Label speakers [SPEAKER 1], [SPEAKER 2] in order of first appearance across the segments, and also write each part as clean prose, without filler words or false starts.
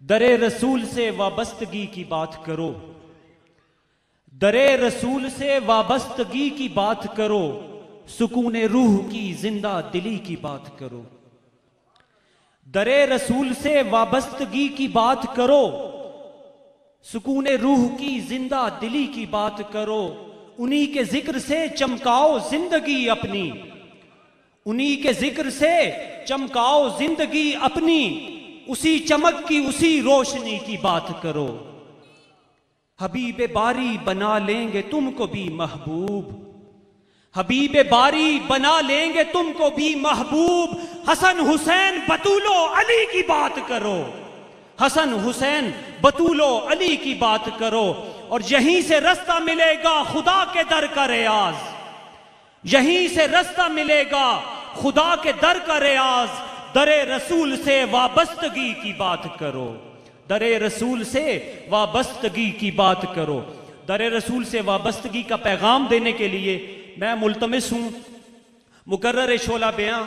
[SPEAKER 1] दरे रसूल से वाबस्तगी की बात करो, दरे रसूल से वाबस्तगी की बात करो, सुकून रूह की जिंदा दिली की बात करो। दरे रसूल से वाबस्तगी की बात करो, सुकून रूह की जिंदा दिली की बात करो। उन्हीं के जिक्र से चमकाओ जिंदगी अपनी, उन्हीं के जिक्र से चमकाओ जिंदगी अपनी, उसी चमक की उसी रोशनी की बात करो। हबीब बारी बना लेंगे तुमको भी महबूब, हबीब बारी बना लेंगे तुमको भी महबूब। हसन हुसैन बतूलो अली की बात करो, हसन हुसैन बतूलो अली की बात करो। और यहीं से रास्ता मिलेगा खुदा के दर का रियाज, यहीं से रास्ता मिलेगा खुदा के दर का रियाज। दरे रसूल से वाबस्तगी की बात करो, दरे रसूल से वाबस्तगी की बात करो। दरे रसूल से वाबस्तगी का पैगाम देने के लिए मैं मुल्तमिस हूँ मुकर्रर शोला बयां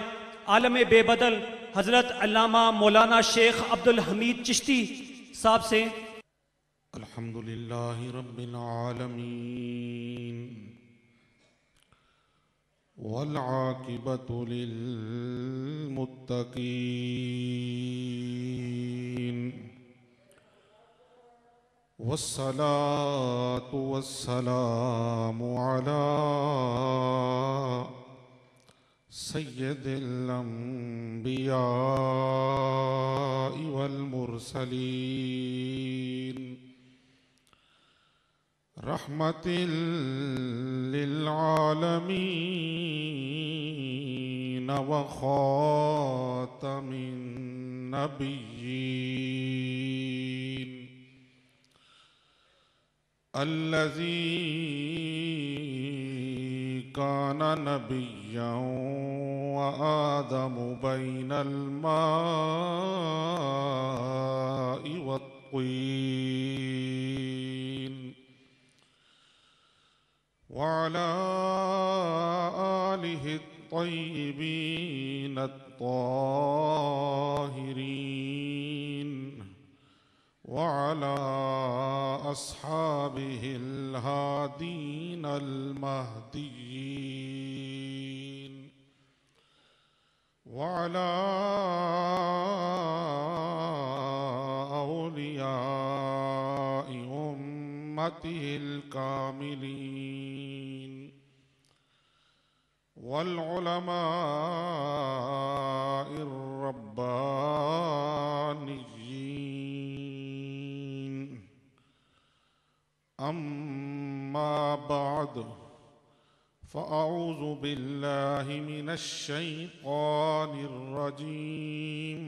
[SPEAKER 1] आलम बेबदल हजरत अल्लामा मौलाना शेख अब्दुल हमीद चिश्ती साहब से।
[SPEAKER 2] अल्हम्दुलिल्लाहि रब्बिल आलमीन वल आकिबतु लिल मुत्तकीन वस्सलातु वस्सलामु अला सय्यदिल अंबिया वल मुरसलीन रहमतिल लिल आलमीन व खातमिन नबिय्यीन अल्लज़ी काना नबिय्यन व आदमु बैनल माइ वत्तीन व अला आलिहि अत्तय्यिबीन अत्ताहिरीन व अला अस्हाबिहिल हादीन अल महदीयीन व अला औलियाइ उम्मतिहिल कामिलीन वल उलमाइर रब्बानिय्यीन अम्मा बाद फ़अऊज़ु बिल्लाहि मिनश शैतानिर रजीम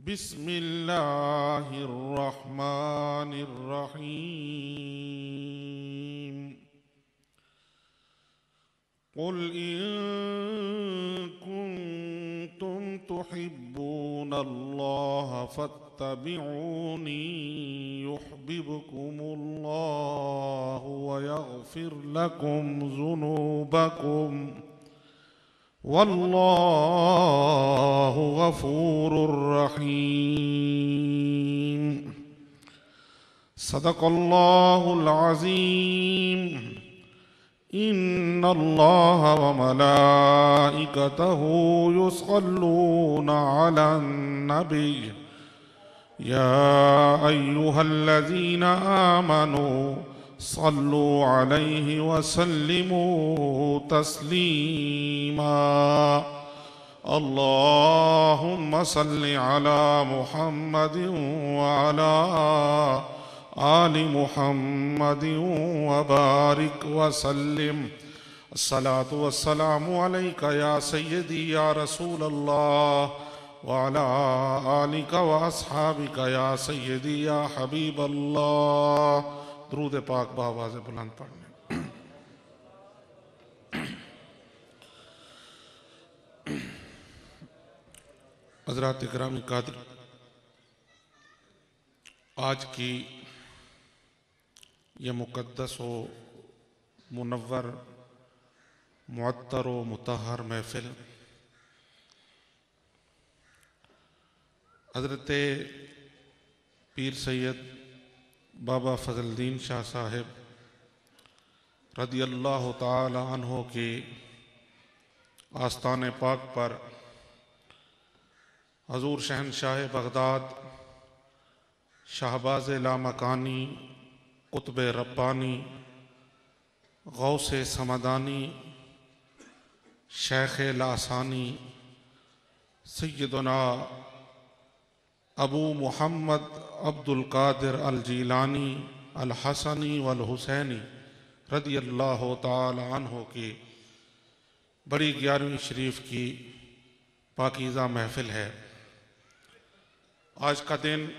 [SPEAKER 2] बिस्मिल्लाहिर रहमानिर रहीम क़ुल इन कुन्तुम तुहिब्बूनल्लाह फत्तबिऊनी युहब्बिबकुमुल्लाहु व यग़फिर लकुम ज़ुनूबकुम वल्लाहु गफ़ूरुर रहीम। सदक़ल्लाहुल अज़ीम। इन्नल्लाह व मलाइकतहु युसल्लूना अलन नबी या अय्युहल्लज़ीना आमनू सल्लु अलैहि व सल्लिमू तस्लीमा। अल्लाहुम्मा सल्लि अला मुहम्मदिन व अला आलि मुहम्मदिन व बारिक व सल्लिम। अस्सलातु वस्सलामु अलैका या सय्यदी या रसूल अल्लाह व अला आलिका व अस्हाबिका या सय्यदी या हबीब अल्लाह। दुरूद पाक बावाज़ बुलंद पढ़ने। हज़रात इकराम कादिर, आज की ये मुक़द्दस व मुनव्वर मुअत्तर व मुतहर महफ़िल हज़रत पीर सैयद बाबा फजलुद्दीन शाह साहिब रदियल्लाहु ताला अन्हो के आस्ताने पाक पर हजूर शहनशाह बगदाद शाहबाज लामकानी कुतुब रब्बानी गौसे समदानी शेख लासानी सैयदना अबू मुहम्मद अब्दुल कादिर अल जीलानी अल हसनी वल हुसैनी रदियल्लाहु ताला अन्हो की बड़ी 11वीं शरीफ की पाकीज़ा महफिल है। आज का दिन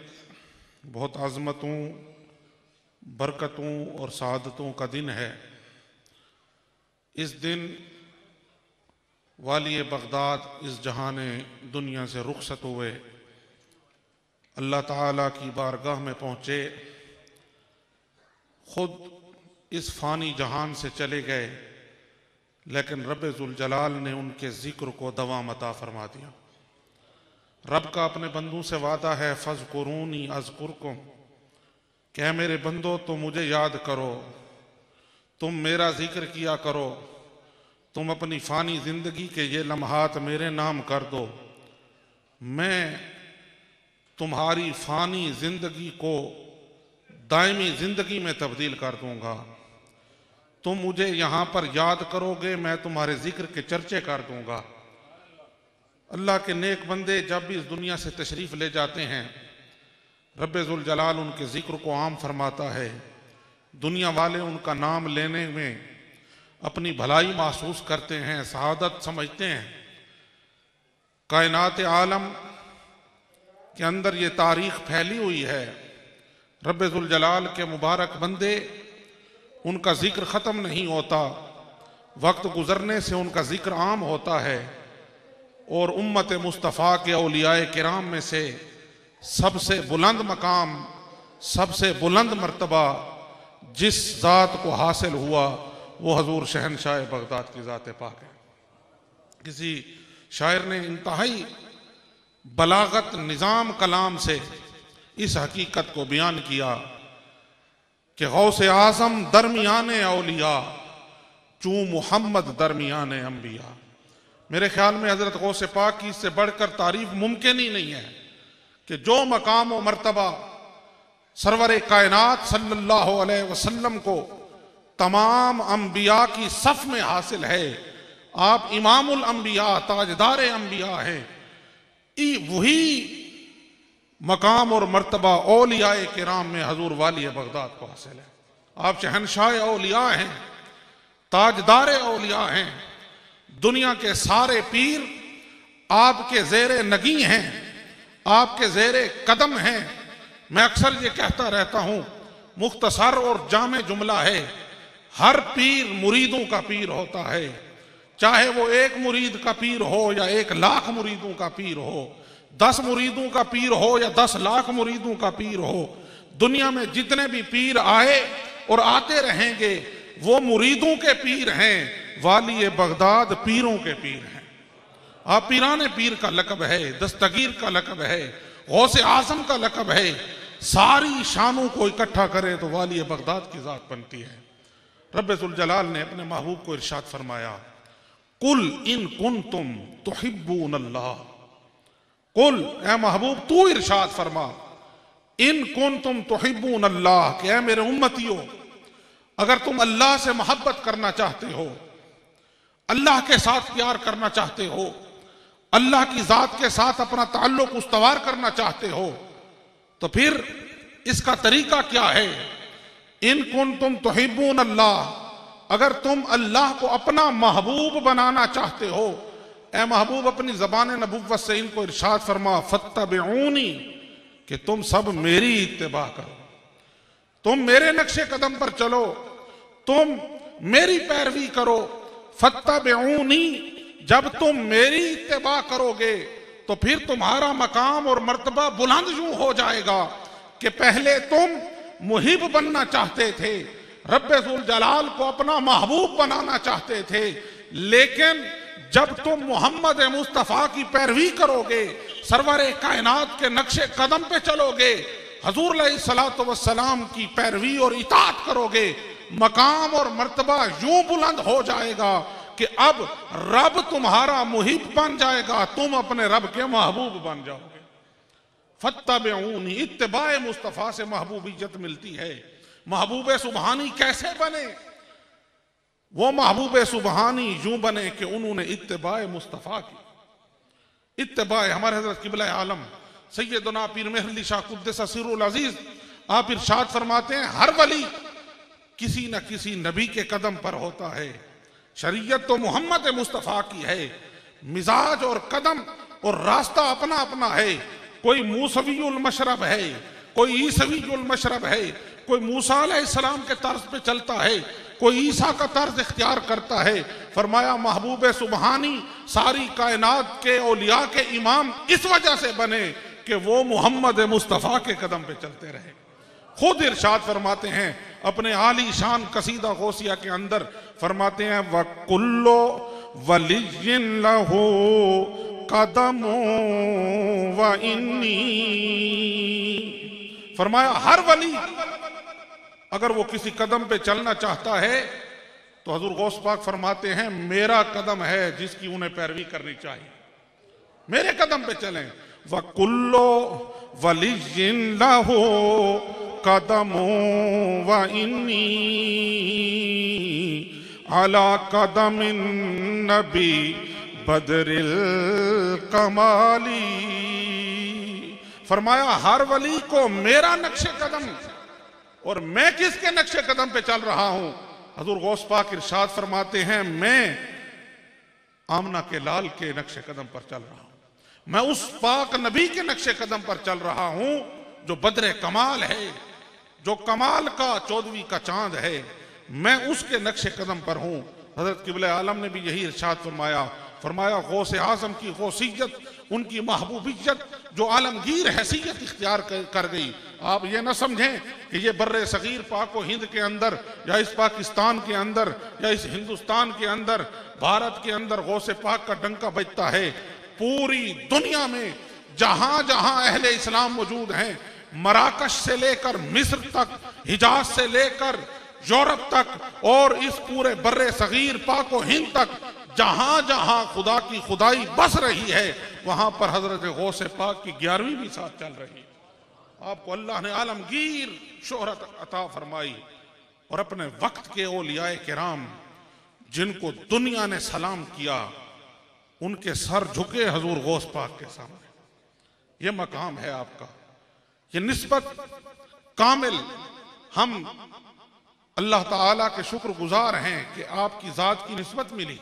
[SPEAKER 2] बहुत अज़मतों, बरकतों और सआदतों का दिन है। इस दिन वाली बगदाद इस जहाने दुनिया से रुखसत हुए, अल्लाह ताला की बारगाह में पहुँचे, खुद इस फ़ानी जहान से चले गए, लेकिन रब ज़ुल जलाल ने उनके ज़िक्र को दवाम अता फरमा दिया। रब का अपने बंदों से वादा है, फ़ज़कुरूनी अज़कुरकुम, क्या मेरे बंदो तो मुझे याद करो, तुम मेरा जिक्र किया करो, तुम अपनी फ़ानी ज़िंदगी के ये लम्हात मेरे नाम कर दो, मैं तुम्हारी फ़ानी ज़िंदगी को दायमी ज़िंदगी में तब्दील कर दूँगा। तुम मुझे यहाँ पर याद करोगे, मैं तुम्हारे जिक्र के चर्चे कर दूँगा। अल्लाह के नेक बंदे जब भी इस दुनिया से तशरीफ़ ले जाते हैं, रब ज़ुल जलाल उनके ज़िक्र को आम फरमाता है। दुनिया वाले उनका नाम लेने में अपनी भलाई महसूस करते हैं, सआदत समझते हैं। कायनात आलम के अंदर ये तारीख फैली हुई है, रब ज़ुल जलाल के मुबारक बंदे, उनका जिक्र ख़त्म नहीं होता, वक्त गुज़रने से उनका जिक्र आम होता है। और उम्मत मुस्तफ़ा के औलियाए किराम में से सबसे बुलंद मकाम, सबसे बुलंद मर्तबा जिस ज़ात को हासिल हुआ वो हजूर शहनशाह बगदाद की ज़ात पाक है। किसी शायर ने इंतहाई बलागत निज़ाम कलाम से इस हकीकत को बयान किया कि गौसे आज़म दरमियाने औलिया, चूँ मुहम्मद दरमियाने अंबिया। मेरे ख्याल में हज़रत गौसे पाक की इससे बढ़कर तारीफ मुमकिन ही नहीं है कि जो मकाम व मर्तबा सरवर कायनात सल्लल्लाहु अलैहि वसल्लम को तमाम अंबिया की सफ में हासिल है। आप इमामुल अंबिया, ताजदार अंबिया हैं। वही मकाम और मर्तबा औलियाए किराम में हजूर वाली बगदाद को हासिल है। आप शहनशाह औलिया हैं, ताजदार औलिया हैं। दुनिया के सारे पीर आपके ज़ेरे नगी हैं, आपके ज़ेरे कदम हैं। मैं अक्सर ये कहता रहता हूँ, मुख्तसर और जामे जुमला है, हर पीर मुरीदों का पीर होता है, चाहे वो एक मुरीद का पीर हो या 1 लाख मुरीदों का पीर हो, 10 मुरीदों का पीर हो या 10 लाख मुरीदों का पीर हो। दुनिया में जितने भी पीर आए और आते रहेंगे वो मुरीदों के पीर हैं। वाली बगदाद पीरों के पीर हैं। आप पीराने पीर का लकब है, दस्तगीर का लकब है, गौसे आज़म का लकब है। सारी शानों को इकट्ठा करें तो वाली बगदाद की ज़ात बनती है। रब ज़ुल जलाल ने अपने महबूब को इरशाद फरमाया, कुल इन कुंतुम तुहिब्बून अल्लाह, कुल ए महबूब तू इरशाद फरमा, इन कुंतुम तुहिब्बून अल्लाह, कि ऐ मेरे उम्मतियों, अगर तुम अल्लाह से मोहब्बत करना चाहते हो, अल्लाह के साथ प्यार करना चाहते हो, अल्लाह की ज़ात के साथ अपना ताल्लुक उस्तवार करना चाहते हो, तो फिर इसका तरीका क्या है? इन कुंतुम तुहिब्बून अल्लाह, अगर तुम अल्लाह को अपना महबूब बनाना चाहते हो, ए महबूब अपनी ज़बान नबुव्वत से इनको इरशाद फरमा, फत्तबिऊनी, कि तुम सब मेरी इत्तिबा करो, तुम मेरे नक्शे कदम पर चलो, तुम मेरी पैरवी करो। फत्तबिऊनी, जब तुम मेरी इत्तिबा करोगे तो फिर तुम्हारा मकाम और मर्तबा बुलंद यूं हो जाएगा कि पहले तुम मुहिब बनना चाहते थे, रब ज़ुल जलाल को अपना महबूब बनाना चाहते थे, लेकिन जब तुम मोहम्मद मुस्तफ़ा की पैरवी करोगे, सरवर कायनात के नक्शे कदम पे चलोगे, हजूर अलैहिस्सलातु वस्सलाम की पैरवी और इताअत करोगे, मकाम और मर्तबा यूं बुलंद हो जाएगा कि अब रब तुम्हारा मुहिब बन जाएगा, तुम अपने रब के महबूब बन जाओगे। फत्तबिऊनी, इत्तिबाए मुस्तफ़ा से महबूबियत मिलती है। महबूब सुबहानी कैसे बने? वो महबूब सुबहानी यूं बने कि उन्होंने इत्तिबाए मुस्तफ़ा की। इत्तिबाए हमारे हजरत किबला आलम सैयदना पीर मेहरली शाह कुद्दस सिर्रुल अजीज, आप इरशाद फरमाते हैं हर वली किसी न किसी नबी के कदम पर होता है। शरीयत तो मोहम्मद मुस्तफ़ा की है, मिजाज और कदम और रास्ता अपना अपना है। कोई मूसवीउल मशरब है, कोई ईसवीउल मशरब है, कोई मूसा अलैहिस्सलाम के तर्ज पे चलता है, कोई ईसा का तर्ज इख्तियार करता है। फरमाया महबूब सुबहानी सारी कायनात के औलिया के इमाम इस वजह से बने कि वो मोहम्मद मुस्तफ़ा के कदम पे चलते रहे। खुद इरशाद फरमाते हैं अपने आली शान कसीदा गौसिया के अंदर, फरमाते हैं वकुल्लो वलिय्यिन लहू कदमो व इन्नी। फरमाया हर वली अगर वो किसी कदम पे चलना चाहता है तो हजूर गौस पाक फरमाते हैं मेरा कदम है जिसकी उन्हें पैरवी करनी चाहिए, मेरे कदम पे चलें। वकुल्लो वलिय्यिन लहू कदमो व इन्नी अला कदमिन नबी बदरिल कमाली। फरमाया हर वली को मेरा नक्शे कदम, और मैं किसके नक्शे कदम पे चल रहा हूं? हजूर गौस पाक इरशाद फरमाते हैं मैं आमना के लाल के नक्शे कदम पर चल रहा हूं, मैं उस पाक नबी के नक्शे कदम पर चल रहा हूं जो बदरे कमाल है, जो कमाल का 14वीं का चांद है, मैं उसके नक्शे कदम पर हूं। हजरत किबला आलम ने भी यही इरशाद फरमाया, फरमाया गौसे आजम की गौसियत, उनकी महबूबियत जो आलमगीर हैसियत इख्तियार कर गई। आप ये ना समझें कि ये बर्रे सगीर पाक व हिंद के अंदर या इस पाकिस्तान के अंदर या इस हिंदुस्तान के अंदर भारत के अंदर गौसे पाक का डंका बजता है। पूरी दुनिया में जहां जहां अहले इस्लाम मौजूद हैं, मराकश से लेकर मिस्र तक, हिजाज से लेकर यूरोप तक और इस पूरे बर्रे सगीर पाक व हिंद तक, जहां जहां खुदा की खुदाई बस रही है वहां पर हजरत गौसे पाक की 11वीं भी साथ चल रही है। आपको अल्लाह ने आलमगीर शोहरत अता फरमाई और अपने वक्त के औलियाए किराम जिनको दुनिया ने सलाम किया उनके सर झुके हजूर गौस पाक के सामने। ये मकाम है आपका, ये निस्बत कामिल। हम अल्लाह ताला के शुक्रगुजार हैं कि आपकी जात की निस्बत मिली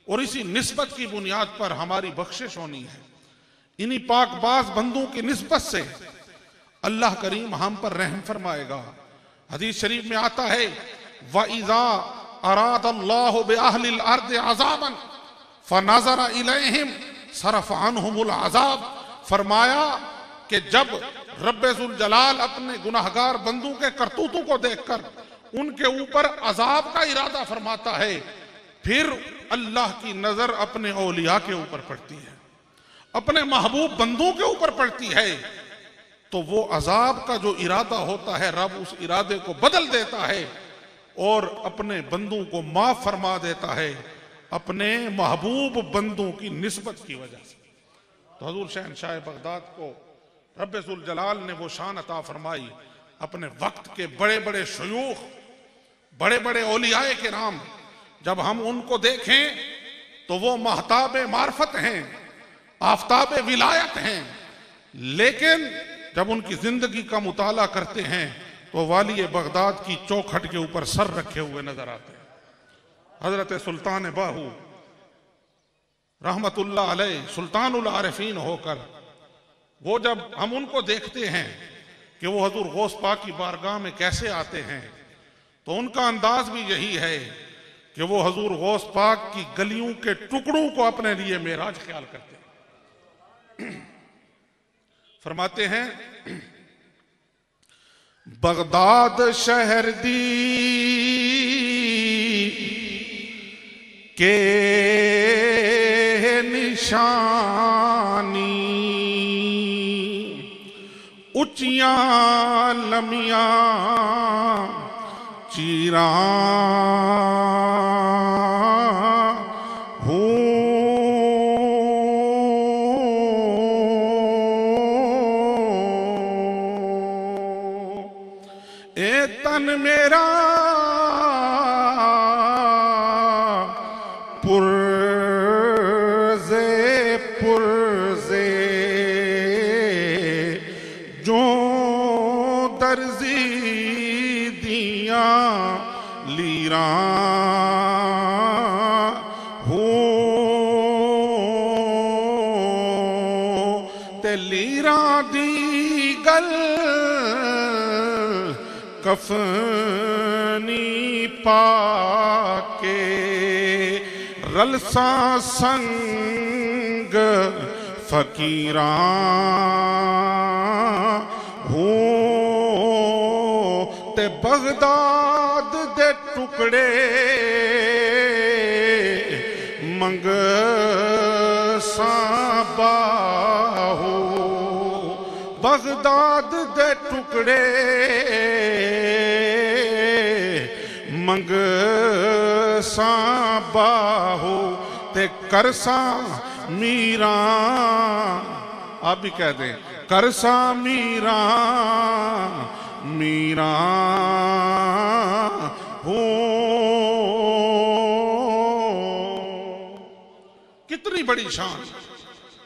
[SPEAKER 2] और इसी निस्बत की बुनियाद पर हमारी बख्शिश होनी है। इन्हीं पाकबाज बंदों की निस्बत से अल्लाह करीम हम पर रहम फरमाएगा। हदीस शरीफ में आता है वइज़ा अरादल्लाहु बिअहलिल अर्दि अज़ाबन फनज़रा इलैहिम सरफ़ अन्हुमुल अज़ाब। फरमाया कि जब रब्बे ज़ुल जलाल अपने गुनाहगार बंदों के करतूतों को देखकर उनके ऊपर अजाब का इरादा फरमाता है, फिर अल्लाह की नजर अपने औलिया के ऊपर पड़ती है, अपने महबूब बंदों के ऊपर पड़ती है, तो वो अजाब का जो इरादा होता है रब उस इरादे को बदल देता है और अपने बंदों को माफ फरमा देता है अपने महबूब बंदों की निस्बत की वजह से। तो हजूर शहनशाह बगदाद को रब्बे ज़ुल जलाल ने वो शान अता फरमाई। अपने वक्त के बड़े बड़े शयूख, बड़े बड़े औलियाए किराम, जब हम उनको देखें तो वो महताब मार्फत हैं, आफताब विलायत हैं, लेकिन जब उनकी जिंदगी का मुताला करते हैं तो वाली बगदाद की चौखट के ऊपर सर रखे हुए नजर आते हैं। हजरत सुल्तान बाहू रहमतुल्लाह अलैह सुल्तानुल आरिफीन होकर वो जब हम उनको देखते हैं कि वो हजूर गौस पाक की बारगाह में कैसे आते हैं, तो उनका अंदाज भी यही है कि वो हजूर गौस पाक की गलियों के टुकड़ों को अपने लिए मेराज ख्याल करते हैं। फरमाते हैं बगदाद शहर दी के निशानी उच्चियां लमियां चीरा तन मेरा पुरजे पुरजे जो दर्जी दिया लीरा हो ते लीरा दी गल कफनी पाके रलसा संग फकीरा हो ते बगदाद दे टुकड़े मंग साबाहो बगदाद दे टुकड़े मंग साबाहो ते करसा मीरा आप भी कह दें करसा मीरा मीरा हो। कितनी बड़ी शान,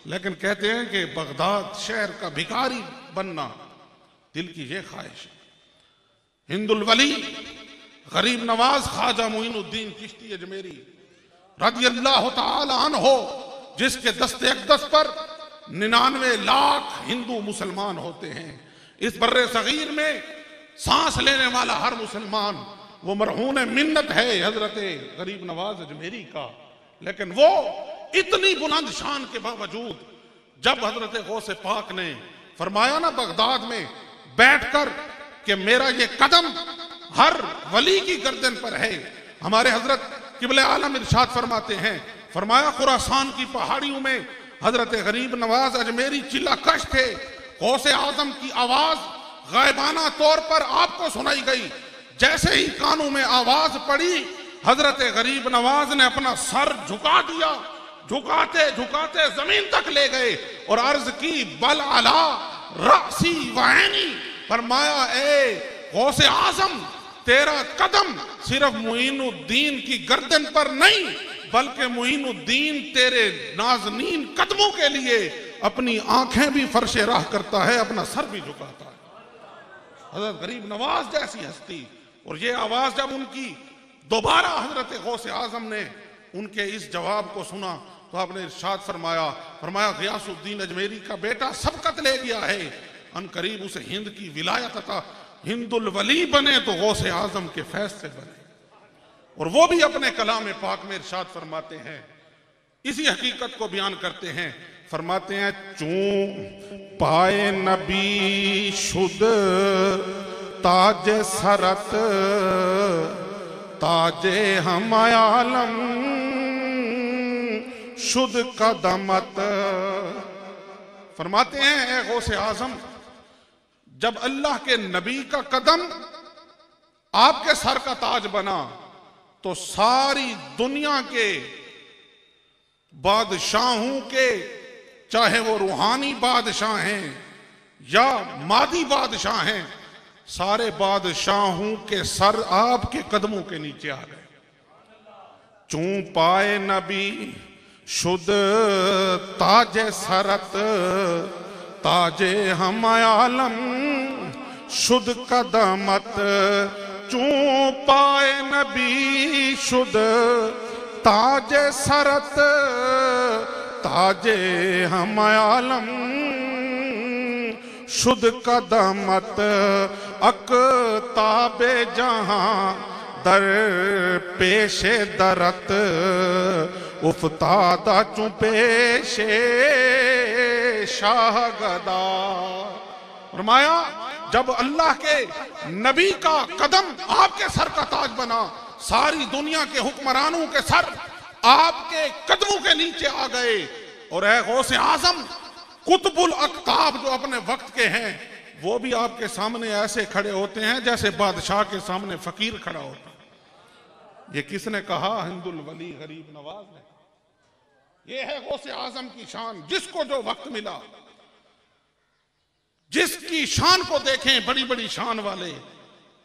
[SPEAKER 2] लेकिन कहते हैं कि बगदाद शहर का भिखारी बनना दिल की ये ख्वाहिश है। हिंदुल वली गरीब नवाज ख्वाजा मोइनुद्दीन चिश्ती अजमेरी रज़ियल्लाहु ताला अन्हो, जिसके दस्ते अक़दस पर 99 लाख हिंदू मुसलमान होते हैं। इस बर्रे सगीर में सांस लेने वाला हर मुसलमान वो मरहून मिन्नत है हजरत गरीब नवाज अजमेरी का। लेकिन वो इतनी बुलंद शान के बावजूद जब हजरत गौसे पाक ने फरमाया ना बगदाद में बैठकर कि मेरा ये कदम हर वली की गर्दन पर है, हमारे हजरत किबले आलम इरशाद फरमाते हैं, फरमाया खुरासान की पहाड़ियों में हजरत गरीब नवाज अजमेरी चिल्ला कश थे। गौसे आजम की आवाज गायबाना तौर पर आपको सुनाई गई। जैसे ही कानों में आवाज पड़ी हजरत गरीब नवाज ने अपना सर झुका दिया, झुकाते झुकाते जमीन तक ले गए और अर्ज की बल अला रासी वैनी, फरमाया ए गौसे आजम तेरा कदम सिर्फ मोइनुद्दीन की गर्दन पर नहीं बल्कि मोइनुद्दीन तेरे नाज़नीन कदमों के लिए अपनी आंखें भी फर्शे राह करता है, अपना सर भी झुकाता है। हजरत गरीब नवाज जैसी हस्ती, और ये आवाज जब उनकी दोबारा हजरत गौसे आजम ने उनके इस जवाब को सुना तो आपने इरशाद फरमाया, फरमाया गियासुद्दीन अजमेरी का बेटा सबकत ले गया है, अनकरीब उसे हिंद की विलायत अता हिंदुल वली बने तो गौसे आजम के फैज से बने। और वो भी अपने कलाम पाक में इरशाद फरमाते हैं, इसी हकीकत को बयान करते हैं, फरमाते हैं चूं पाए नबी शुद ताज सरत ताजे हम आलम शुद कदमत। फरमाते हैं ए गौसे आजम, जब अल्लाह के नबी का कदम आपके सर का ताज बना तो सारी दुनिया के बादशाहों के, चाहे वो रूहानी बादशाह हैं या मादी बादशाह हैं, सारे बादशाहों के सर आपके कदमों के नीचे आ गए। चूं पाए नबी शुद्ध ताजे सरत ताजे हम आलम शुद्ध कदमत। चूं पाए नबी शुद्ध ताजे सरत ताजे हम आलम शुद्ध कदमत। अकताबे जहां दर पेशे दरत उफ्तादा चूं पेशे शाहगदा। फरमाया जब अल्लाह के नबी का कदम आपके सर का ताज बना, सारी दुनिया के हुक्मरानों के सर आपके कदमों के नीचे आ गए। और है गौसे आजम कुतुबुल अक्ताब जो अपने वक्त के हैं, वो भी आपके सामने ऐसे खड़े होते हैं जैसे बादशाह के सामने फकीर खड़ा होता है। ये किसने कहा? हिंदुल वली गरीब नवाज ने। ये है गौसे आजम की शान। जिसको जो वक्त मिला, जिसकी शान को देखें, बड़ी बड़ी शान वाले,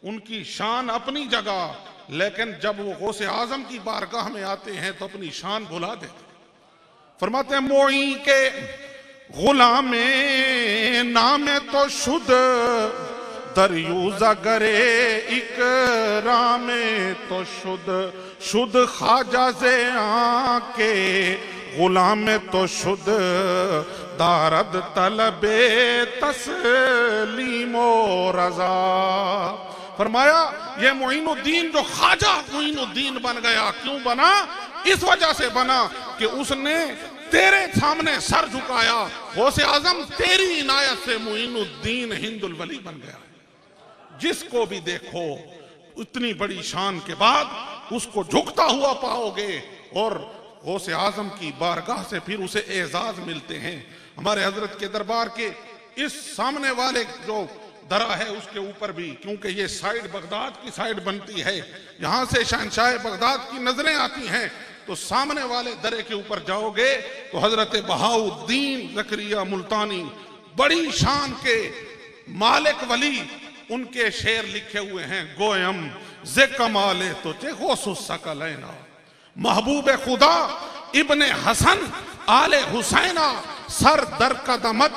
[SPEAKER 2] उनकी शान अपनी जगह, लेकिन जब वो गौसे आजम की बारगाह में आते हैं तो अपनी शान भुला देते। फरमाते हैं मोई के गुलामे नामे तो शुद्ध दरयूजा गरे इकरामे तो शुद्ध खाजा से आके गुलामे तो शुद्ध दारद तलबे तस्लीमो रजा। फरमाया ये मोइनुद्दीन जो ख्वाजा मोइनुद्दीन बन गया, क्यों बना? इस वजह से बना कि उसने तेरे सामने सर झुकाया। गौसे आजम तेरी इनायत से मोइनुद्दीन हिंदुल वली बन गया। जिसको भी देखो इतनी बड़ी शान के बाद उसको झुकता हुआ पाओगे, और गौसे आजम की बारगाह से फिर उसे एजाज मिलते हैं। हमारे हजरत के दरबार के इस सामने वाले जो दरा है उसके ऊपर भी, क्योंकि ये साइड बगदाद की साइड बनती है, यहां से शहंशाह बगदाद की नजरें आती हैं, तो सामने वाले दरे के ऊपर जाओगे तो हजरत बहाउद्दीन जकरिया मुल्तानी, बड़ी शान के मालिक वली, उनके शेर लिखे हुए हैं। गोयम जे कमाले तो चेखोसुसकलैना महबूब खुदा इब्ने हसन आले हुसैना सर दर कदमत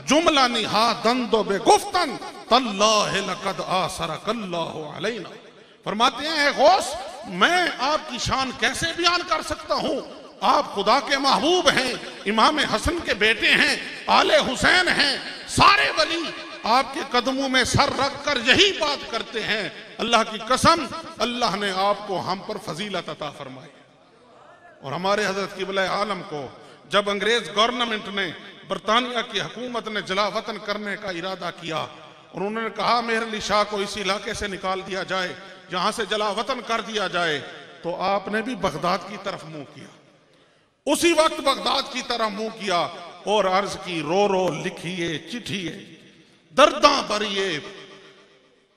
[SPEAKER 2] जुमला निहा दंदो बे गुफ्तन तल्लाह लकद आसरकल्लाहु अलैना। फरमाते हैं गौस, मैं आपकी शान कैसे बयान कर सकता हूं? आप खुदा के महबूब हैं, इमाम हसन के बेटे हैं, आले हुसैन हैं। सारे वली आपके कदमों में सर रख कर यही बात करते हैं। अल्लाह की कसम, अल्लाह ने आपको हम पर फजीलत अता फरमाई। और हमारे हजरत क़िबला आलम को जब अंग्रेज गवर्नमेंट ने, बरतानिया की हुकूमत ने जलावतन करने का इरादा किया और उन्होंने कहा मेहर अली शाह को इस इलाके से निकाल दिया जाए, जहां से जलावतन कर दिया जाए, तो आपने भी बगदाद की तरफ मुंह किया। उसी वक्त बगदाद की तरफ मुंह किया और अर्ज की रो रो लिखिए चिठिए दर्दा भरिए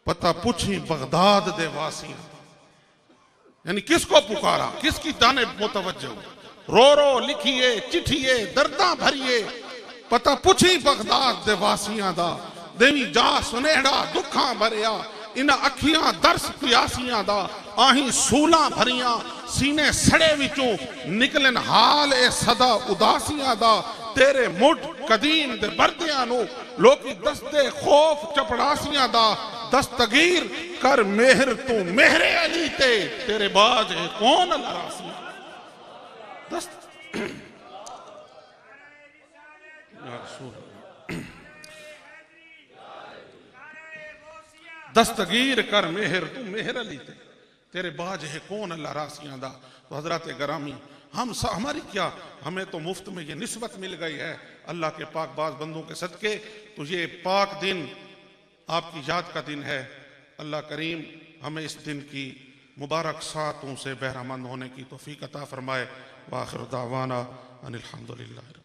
[SPEAKER 2] पता पूछी बगदाद दे वासी। यानी किसको पुकारा, किसकी जानिब मुतवज्जो? रो रो लिखिए चिठिए दर्दा भरिए पता पूछी बगदाद दे वासियां दा। देवी जा सुनेड़ा दुखा भरिया इन अखियां दर्स प्यासियां दा। आही सूला भरिया सीने सड़े विचों निकलन हाल ए सदा उदासियां दा। तेरे मुठ कदीम दे बरदियां नु लोकी दस्ते खौफ चपड़ासियां दा। दस्तगीर कर मेहर तू मेहरे अली ते तेरे बाज है कौन लरासियां। दस्तगीर कर मेहर तू मेहर अली थे तेरे बाज है कौन अल्लाह रासियां दा। तो हजरत गरामी, हमारी क्या, हमें तो मुफ्त में ये निस्बत मिल गई है अल्लाह के पाक बाज बंदों के सदके। तो ये पाक दिन आपकी याद का दिन है। अल्लाह करीम हमें इस दिन की मुबारक सातों से बहरामंद होने की तौफीक अता फरमाए। वाखिर दावाना अनिल हम्दुलिल्लाह।